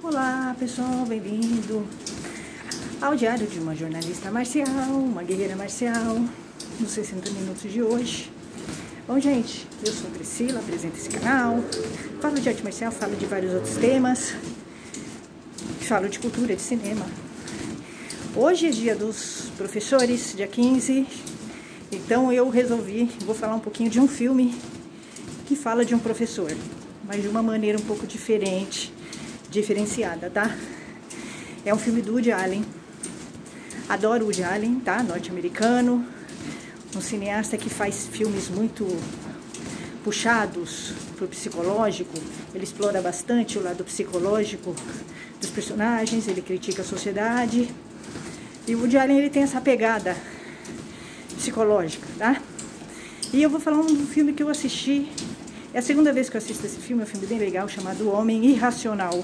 Olá pessoal, bem-vindo ao diário de uma jornalista marcial, uma guerreira marcial, nos 60 minutos de hoje. Bom, gente, eu sou a Priscila, apresento esse canal, falo de arte marcial, falo de vários outros temas, falo de cultura, de cinema. Hoje é dia dos professores, dia 15, então eu vou falar um pouquinho de um filme que fala de um professor, mas de uma maneira um pouco diferenciada, tá? É um filme do Woody Allen. Adoro o Woody Allen, tá? Norte-americano, um cineasta que faz filmes muito puxados pro psicológico. Ele explora bastante o lado psicológico dos personagens, ele critica a sociedade. E o Woody Allen, ele tem essa pegada psicológica, tá? E eu vou falar um filme que eu assisti. É a segunda vez que eu assisto esse filme, é um filme bem legal, chamado O Homem Irracional.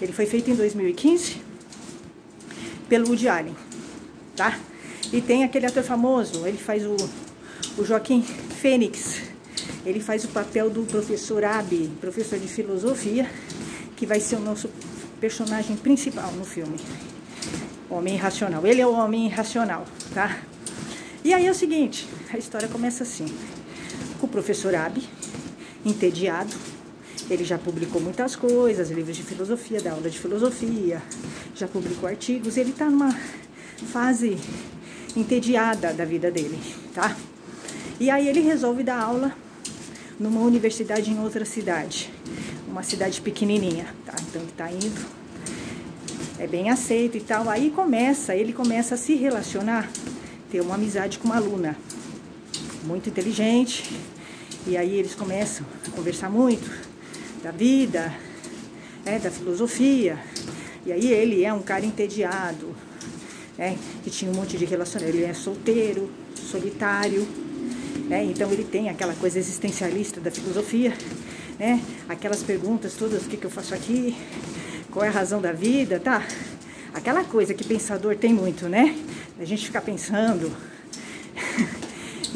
Ele foi feito em 2015 pelo Woody Allen, tá? E tem aquele ator famoso, ele faz o Joaquim Fênix. Ele faz o papel do professor Abbe, professor de filosofia, que vai ser o nosso personagem principal no filme. O Homem Irracional. Ele é o Homem Irracional, tá? E aí é o seguinte, a história começa assim, com o professor Abbe, entediado. Ele já publicou muitas coisas, livros de filosofia, da aula de filosofia, já publicou artigos. Ele está numa fase entediada da vida dele, tá? E aí ele resolve dar aula numa universidade em outra cidade, uma cidade pequenininha, tá? Então ele está indo, é bem aceito e tal. Aí ele começa a se relacionar, ter uma amizade com uma aluna muito inteligente. E aí eles começam a conversar muito da vida, da filosofia. E aí ele é um cara entediado, que tinha um monte de relacionamento. Ele é solteiro, solitário, então ele tem aquela coisa existencialista da filosofia, aquelas perguntas todas: o que eu faço aqui? Qual é a razão da vida, tá? Aquela coisa que pensador tem muito, né? A gente ficar pensando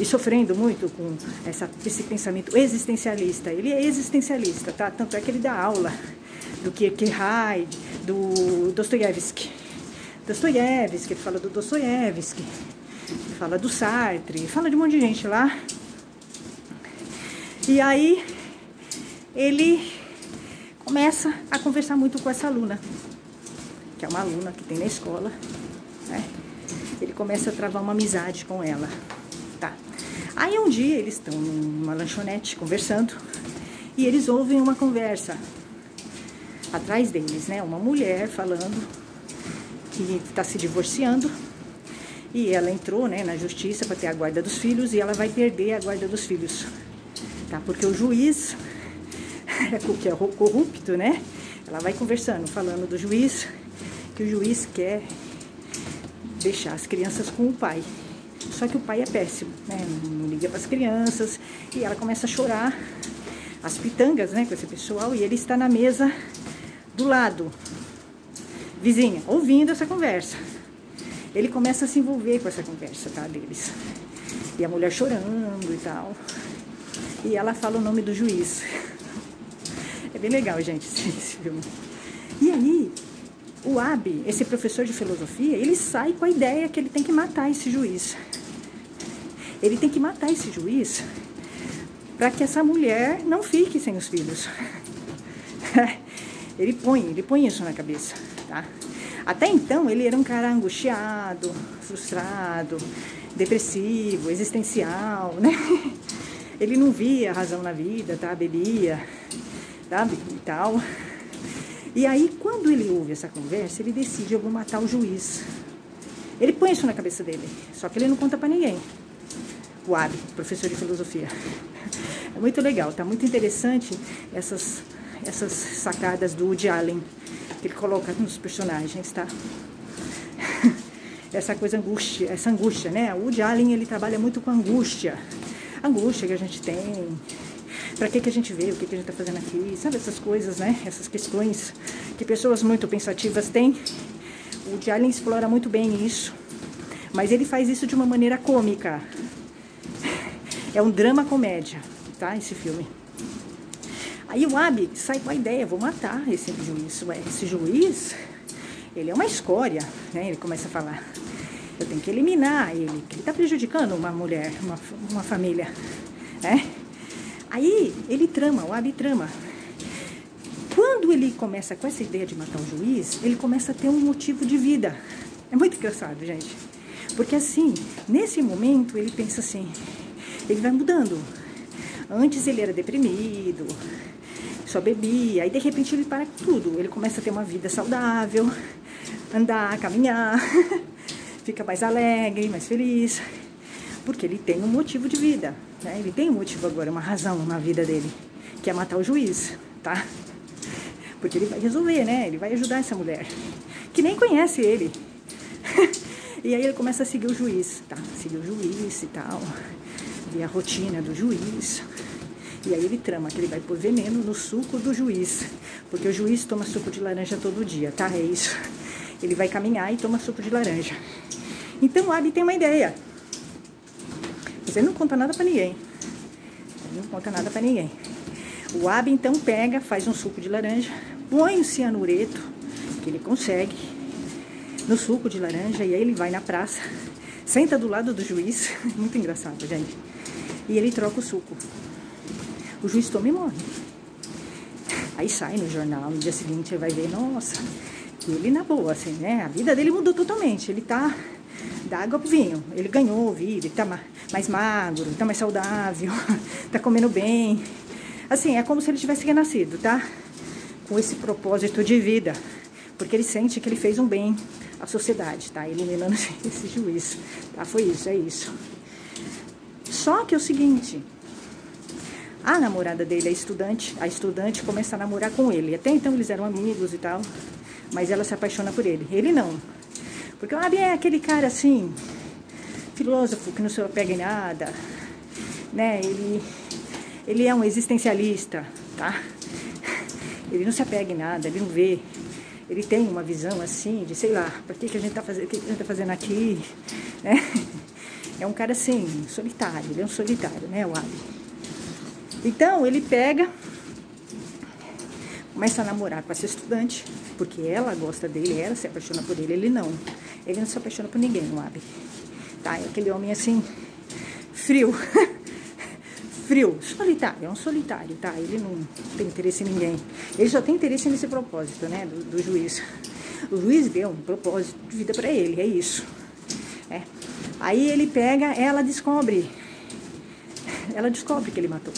e sofrendo muito com esse pensamento existencialista. Ele é existencialista, tá? Tanto é que ele dá aula do Kierkegaard, do Dostoiévski. Ele fala do Dostoiévski, ele fala do Sartre, fala de um monte de gente lá. E aí ele começa a conversar muito com essa aluna, que é uma aluna que tem na escola, Ele começa a travar uma amizade com ela. Tá. Aí um dia eles estão numa lanchonete conversando e eles ouvem uma conversa atrás deles, uma mulher falando que está se divorciando e ela entrou, na justiça para ter a guarda dos filhos e ela vai perder a guarda dos filhos, tá? Porque o juiz, que é corrupto, Ela vai conversando, falando do juiz, que o juiz quer deixar as crianças com o pai. Só que o pai é péssimo, não liga para as crianças. E ela começa a chorar, as pitangas, com esse pessoal. E ele está na mesa do lado, vizinha, ouvindo essa conversa. Ele começa a se envolver com essa conversa, tá, deles. E a mulher chorando e tal. E ela fala o nome do juiz. É bem legal, gente, esse filme. E aí, o Abbe, esse professor de filosofia, ele sai com a ideia que ele tem que matar esse juiz. Ele tem que matar esse juiz para que essa mulher não fique sem os filhos. Ele põe isso na cabeça, tá? Até então, ele era um cara angustiado, frustrado, depressivo, existencial, Ele não via razão na vida, tá? Bebia, sabe? E tal. E aí, quando ele ouve essa conversa, ele decide: eu vou matar o juiz. Ele põe isso na cabeça dele, só que ele não conta pra ninguém. O Abbe, professor de filosofia. É muito legal, tá muito interessante essas sacadas do Woody Allen, que ele coloca nos personagens, tá? Essa angústia, O Woody Allen, ele trabalha muito com angústia. A angústia que a gente tem. Pra que a gente vê, o que a gente tá fazendo aqui, sabe, essas coisas, essas questões que pessoas muito pensativas têm. O Woody Allen explora muito bem isso, mas ele faz isso de uma maneira cômica. É um drama comédia, tá, esse filme. Aí o Abi sai com a ideia, vou matar esse juiz. Ué, esse juiz, ele é uma escória, né? Ele começa a falar, eu tenho que eliminar ele, que ele tá prejudicando uma mulher, uma família, né? Aí ele trama, o Abi trama. Quando ele começa com essa ideia de matar o juiz, ele começa a ter um motivo de vida. É muito engraçado, gente. Porque assim, nesse momento, ele pensa assim, ele vai mudando. Antes ele era deprimido, só bebia, aí de repente ele para com tudo. Ele começa a ter uma vida saudável, andar, caminhar, fica mais alegre, mais feliz. Porque ele tem um motivo de vida, né? Ele tem um motivo agora, uma razão na vida dele, que é matar o juiz, tá? Porque ele vai resolver, né? Ele vai ajudar essa mulher, que nem conhece ele. E aí ele começa a seguir o juiz, tá? Seguir o juiz e tal, ver a rotina do juiz. E aí ele trama que ele vai pôr veneno no suco do juiz, porque o juiz toma suco de laranja todo dia, tá? É isso. Ele vai caminhar e toma suco de laranja. Então o Abi tem uma ideia. Mas ele não conta nada pra ninguém. Ele não conta nada pra ninguém. O Abi então pega, faz um suco de laranja, põe o cianureto, que ele consegue, no suco de laranja, e aí ele vai na praça, senta do lado do juiz, muito engraçado, gente, e ele troca o suco. O juiz toma e morre. Aí sai no jornal, no dia seguinte ele vai ver, nossa, ele na boa, assim, né, a vida dele mudou totalmente, ele tá da água pro vinho, ele ganhou vida, ele tá mais magro, tá mais saudável, tá comendo bem. Assim, é como se ele tivesse renascido, tá? Com esse propósito de vida. Porque ele sente que ele fez um bem à sociedade, tá? Eliminando esse juiz, tá? Foi isso, é isso. Só que é o seguinte, a namorada dele, a estudante começa a namorar com ele. Até então eles eram amigos e tal, mas ela se apaixona por ele. Ele não. Porque o Abi é aquele cara assim, filósofo, que não se apega em nada, né? Ele é um existencialista, tá? Ele não se apega em nada, ele não vê. Ele tem uma visão assim de, sei lá, por que a gente tá fazendo aqui, né? É um cara assim, solitário, ele é um solitário, né, o Abi? Então, ele pega, começa a namorar com essa estudante, porque ela gosta dele, ela se apaixona por ele, ele não. Ele não se apaixona por ninguém, o Abi. Tá? É aquele homem assim, frio. Frio, solitário, é um solitário, tá? Ele não tem interesse em ninguém. Ele só tem interesse nesse propósito, né, do juiz. O juiz deu um propósito de vida pra ele, é isso. É. Aí ele pega, ela descobre que ele matou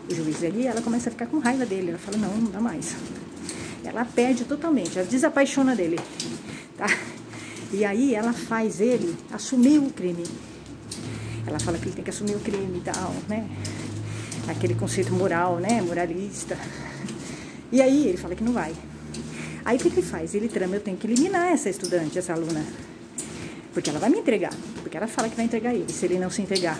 o juiz ali, ela começa a ficar com raiva dele. Ela fala, não dá mais. Ela perde totalmente, ela desapaixona dele, tá? E aí ela faz ele assumir o crime. Ela fala que ele tem que assumir o crime e tal, né? Aquele conceito moral, né? Moralista. E aí ele fala que não vai. Aí o que ele faz? Ele trama, eu tenho que eliminar essa estudante, essa aluna. Porque ela vai me entregar. Porque ela fala que vai entregar ele, se ele não se entregar.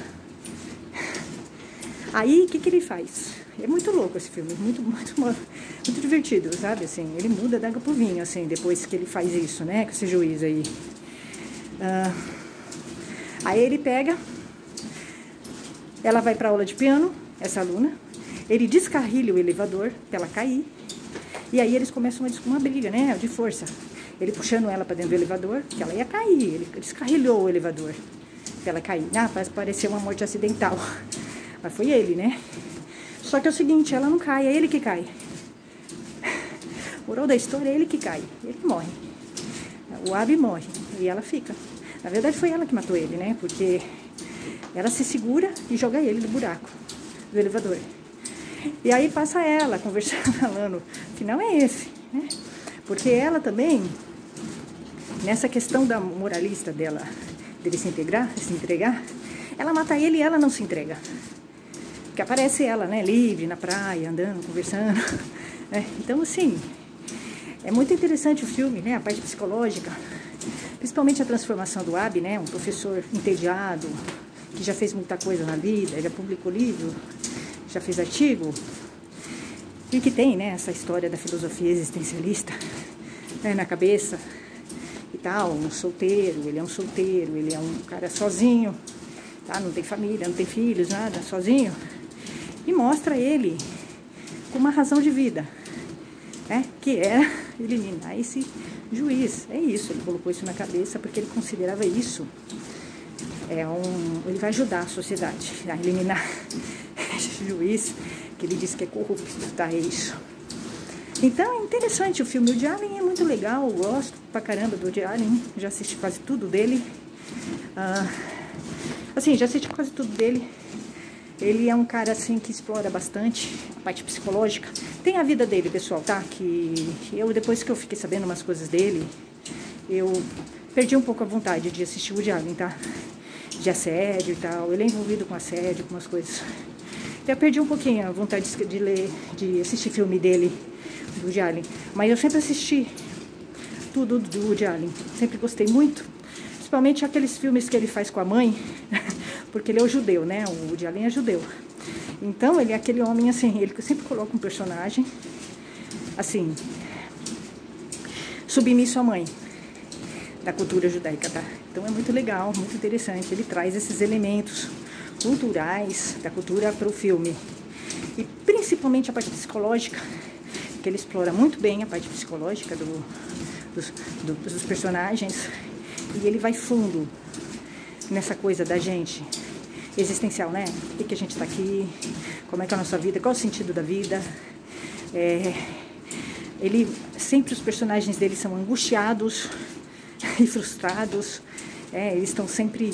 Aí o que ele faz? É muito louco esse filme, muito divertido, sabe? Assim, ele muda da água pro vinho, assim, depois que ele faz isso, né? Com esse juiz aí. Aí ele pega, ela vai pra aula de piano, essa aluna, ele descarrilha o elevador pra ela cair, e aí eles começam uma briga, né, de força. Ele puxando ela pra dentro do elevador, que ela ia cair, ele descarrilhou o elevador pra ela cair. Pareceu uma morte acidental, mas foi ele, né? Só que é o seguinte, ela não cai, é ele que cai. Moral da história, é ele que cai, ele morre. O Abi morre, e ela fica. Na verdade foi ela que matou ele, né, porque ela se segura e joga ele no buraco do elevador. E aí passa ela conversando, falando, o final é esse, né? Porque ela também, nessa questão da moralista dela, dele se entregar, ela mata ele e ela não se entrega. Porque aparece ela, né, livre na praia, andando, conversando, né? Então, assim, é muito interessante o filme, né, a parte psicológica, principalmente a transformação do Abi, né, um professor entediado, que já fez muita coisa na vida, já publicou livro, já fez artigo, e que tem, né, essa história da filosofia existencialista, né, na cabeça e tal, um solteiro, ele é um cara sozinho, tá, não tem família, não tem filhos, nada, sozinho, e mostra ele com uma razão de vida, né? Que era eliminar esse juiz. É isso, ele colocou isso na cabeça porque ele considerava isso ele vai ajudar a sociedade a eliminar esse juiz que ele diz que é corrupto, tá? É isso. Então é interessante o filme. O Woody Allen é muito legal, eu gosto pra caramba do Woody Allen, já assisti quase tudo dele. Assim, já assisti quase tudo dele. Ele é um cara assim que explora bastante a parte psicológica. Tem a vida dele, pessoal, tá? Que depois que eu fiquei sabendo umas coisas dele, eu perdi um pouco a vontade de assistir o Woody Allen, tá? De assédio e tal. Ele é envolvido com assédio, com umas coisas. Então eu perdi um pouquinho a vontade de assistir filme dele, do Woody Allen. Mas eu sempre assisti tudo do Woody Allen. Sempre gostei muito. Principalmente aqueles filmes que ele faz com a mãe, porque ele é o judeu, né? O Woody Allen é judeu. Então, ele é aquele homem, assim, ele sempre coloca um personagem, assim, submisso à mãe, da cultura judaica, tá? Então, é muito legal, muito interessante. Ele traz esses elementos culturais da cultura para o filme. E, principalmente, a parte psicológica, que ele explora muito bem a parte psicológica dos personagens. E ele vai fundo nessa coisa da gente existencial, né? Por que a gente está aqui? Como é que é a nossa vida? Qual é o sentido da vida? Sempre os personagens dele são angustiados e frustrados. Eles estão sempre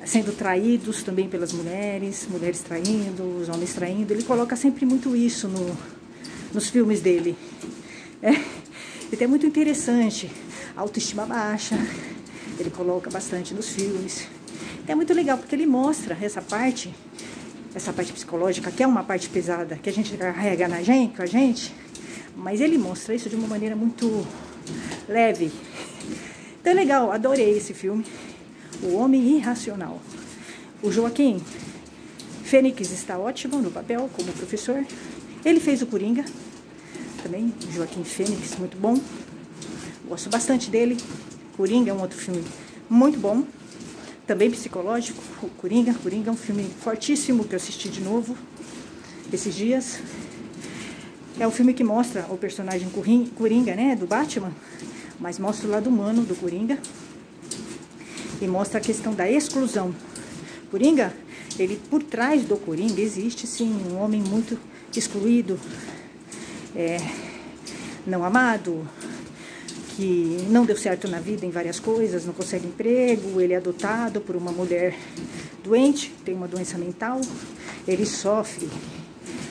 sendo traídos também pelas mulheres traindo, os homens traindo. Ele coloca sempre muito isso nos filmes dele. Então é muito interessante. A autoestima baixa. Ele coloca bastante nos filmes. É muito legal, porque ele mostra essa parte psicológica, que é uma parte pesada, que a gente carrega com a gente, mas ele mostra isso de uma maneira muito leve. Então é legal, adorei esse filme, O Homem Irracional. O Joaquim Fênix está ótimo no papel, como professor. Ele fez o Coringa, também, o Joaquim Fênix, muito bom. Gosto bastante dele. Coringa é um outro filme muito bom, também psicológico. O Coringa é um filme fortíssimo que eu assisti de novo esses dias. É o filme que mostra o personagem Coringa, né, do Batman, mas mostra o lado humano do Coringa e mostra a questão da exclusão. Coringa, por trás do Coringa existe sim um homem muito excluído, não amado, que não deu certo na vida em várias coisas, não consegue emprego, ele é adotado por uma mulher doente, tem uma doença mental, ele sofre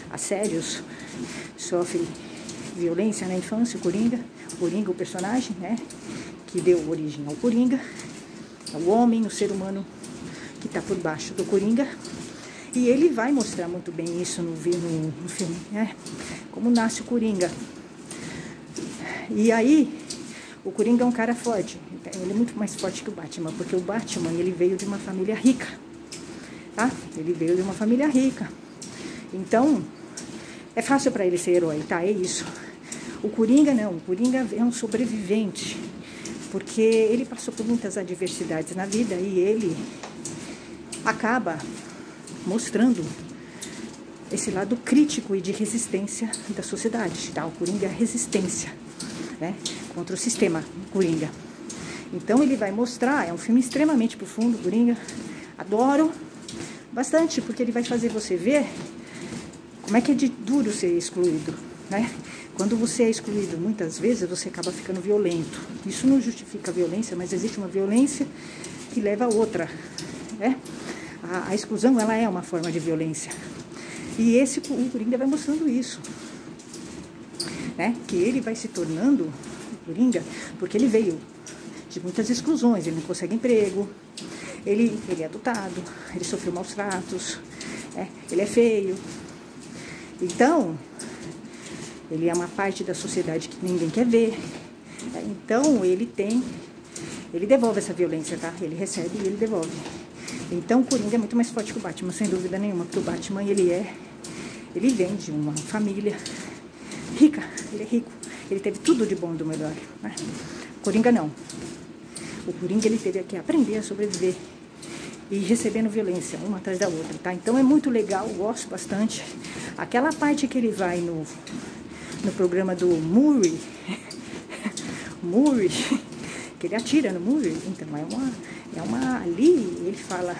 assédios, sofre violência na infância, o Coringa, o personagem, né, que deu origem ao Coringa, é o homem, o ser humano que está por baixo do Coringa, e ele vai mostrar muito bem isso no filme, né, como nasce o Coringa. E aí, o Coringa é um cara forte, ele é muito mais forte que o Batman, porque o Batman, ele veio de uma família rica, tá? Ele veio de uma família rica, então é fácil para ele ser herói, tá? É isso. O Coringa não, o Coringa é um sobrevivente, porque ele passou por muitas adversidades na vida e ele acaba mostrando esse lado crítico e de resistência da sociedade, tá? O Coringa é a resistência, né, contra o sistema Coringa. Então ele vai mostrar, é um filme extremamente profundo, Coringa, adoro bastante, porque ele vai fazer você ver como é que é de duro ser excluído, né? Quando você é excluído, muitas vezes você acaba ficando violento. Isso não justifica a violência, mas existe uma violência que leva a outra, né? A exclusão, ela é uma forma de violência. E o Coringa vai mostrando isso, né? Que ele vai se tornando o Coringa, porque ele veio de muitas exclusões, ele não consegue emprego, ele é adotado, ele sofreu maus tratos, ele é feio. Então, ele é uma parte da sociedade que ninguém quer ver. Então, ele devolve essa violência, tá? Ele recebe e ele devolve. Então, o Coringa é muito mais forte que o Batman, sem dúvida nenhuma, porque o Batman, ele vem de uma família rica, ele é rico, ele teve tudo de bom e do melhor, né? O Coringa não. O Coringa, ele teve que aprender a sobreviver e recebendo violência, uma atrás da outra, tá? Então é muito legal, gosto bastante. Aquela parte que ele vai no programa do Murray, que ele atira no Murray, então ali ele fala,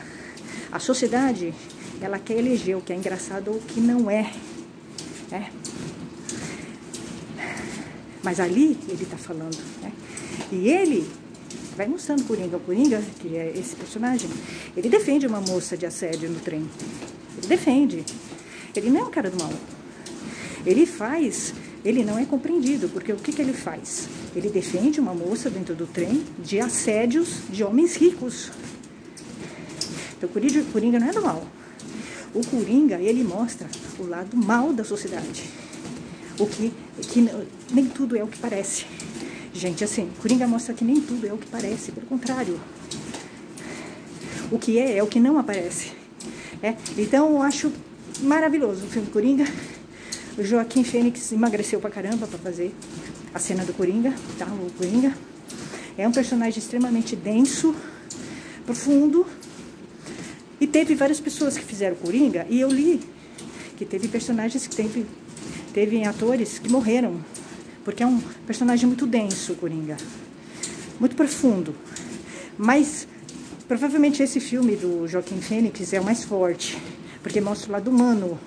a sociedade, ela quer eleger o que é engraçado ou o que não é, né? Mas ali ele tá falando, né? E ele vai mostrando o Coringa, que é esse personagem, ele defende uma moça de assédio no trem. Ele defende. Ele não é um cara do mal. Ele não é compreendido, porque o que ele faz? Ele defende uma moça dentro do trem de assédios de homens ricos. Então o Coringa não é do mal. O Coringa, ele mostra o lado mal da sociedade. Nem tudo é o que parece. Gente, assim, Coringa mostra que nem tudo é o que parece, pelo contrário. O que é o que não aparece. Então, eu acho maravilhoso o filme Coringa. O Joaquim Fênix emagreceu pra caramba pra fazer a cena do Coringa, tá? O Coringa é um personagem extremamente denso, profundo. E teve várias pessoas que fizeram Coringa, e eu li que teve personagens que teve atores que morreram. Porque é um personagem muito denso, o Coringa. Muito profundo. Mas, provavelmente, esse filme do Joaquim Fênix é o mais forte. Porque mostra o lado humano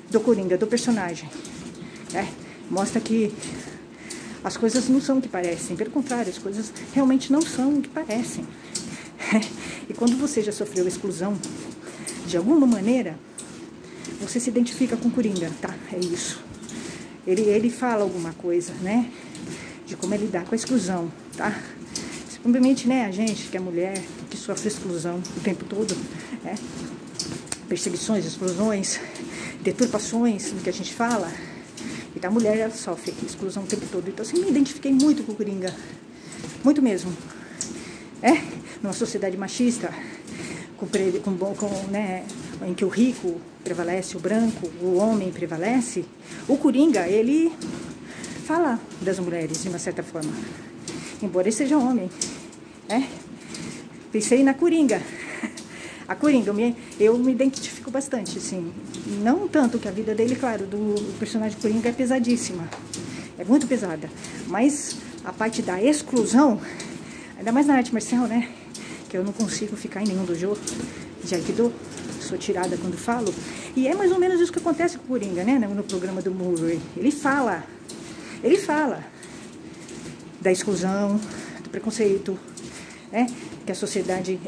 do Coringa, do personagem. Mostra que as coisas não são o que parecem. Pelo contrário, as coisas realmente não são o que parecem. E quando você já sofreu exclusão, de alguma maneira, você se identifica com o Coringa, tá? É isso. Ele fala alguma coisa, né? De como é lidar com a exclusão, tá? Simplesmente, né? A gente que é mulher, que sofre exclusão o tempo todo, né? Perseguições, exclusões, deturpações do que a gente fala. E a mulher, ela sofre exclusão o tempo todo. Então, assim, me identifiquei muito com o Coringa. Muito mesmo. Numa sociedade machista, né? Em que o rico prevalece, o branco, o homem prevalece, o Coringa, ele fala das mulheres de uma certa forma, embora ele seja homem, Pensei na Coringa. A Coringa, eu me identifico bastante, assim, não tanto que a vida dele, claro, do personagem Coringa é pesadíssima, é muito pesada, mas a parte da exclusão, ainda mais na arte marcial, né, que eu não consigo ficar em nenhum dojo de Aikido, sou tirada quando falo, e é mais ou menos isso que acontece com o Coringa, né, no programa do Murray. Ele fala da exclusão, do preconceito, que a sociedade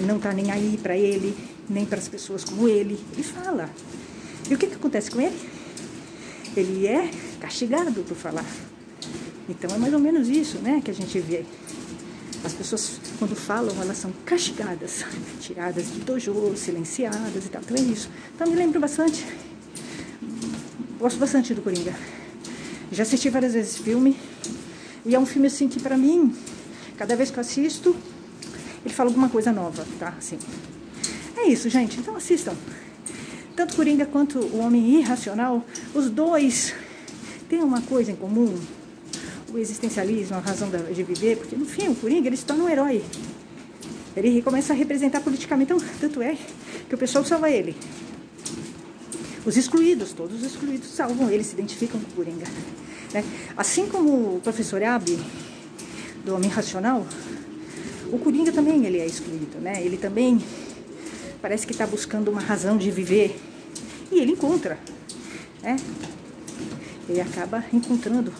não tá nem aí para ele, nem para as pessoas como ele fala. E o que acontece com ele? Ele é castigado por falar. Então é mais ou menos isso, né, que a gente vê. As pessoas, quando falam, elas são castigadas, tiradas de dojo, silenciadas e tal. Então é isso. Então me lembro bastante. Gosto bastante do Coringa. Já assisti várias vezes esse filme. E é um filme, assim, que pra mim, cada vez que eu assisto, ele fala alguma coisa nova, tá? Assim. É isso, gente. Então assistam. Tanto Coringa quanto o Homem Irracional, os dois têm uma coisa em comum. O existencialismo, a razão de viver, porque no fim o Coringa, ele se torna um herói. Ele começa a representar politicamente, tanto é que o pessoal salva ele. Os excluídos, todos os excluídos salvam ele, se identificam com o Coringa, né? Assim como o professor Abe, do Homem Racional, o Coringa também ele é excluído, né? Ele também parece que está buscando uma razão de viver, e ele encontra, né? Ele acaba encontrando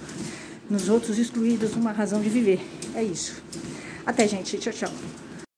nos outros excluídos uma razão de viver. É isso. Até, gente. Tchau, tchau.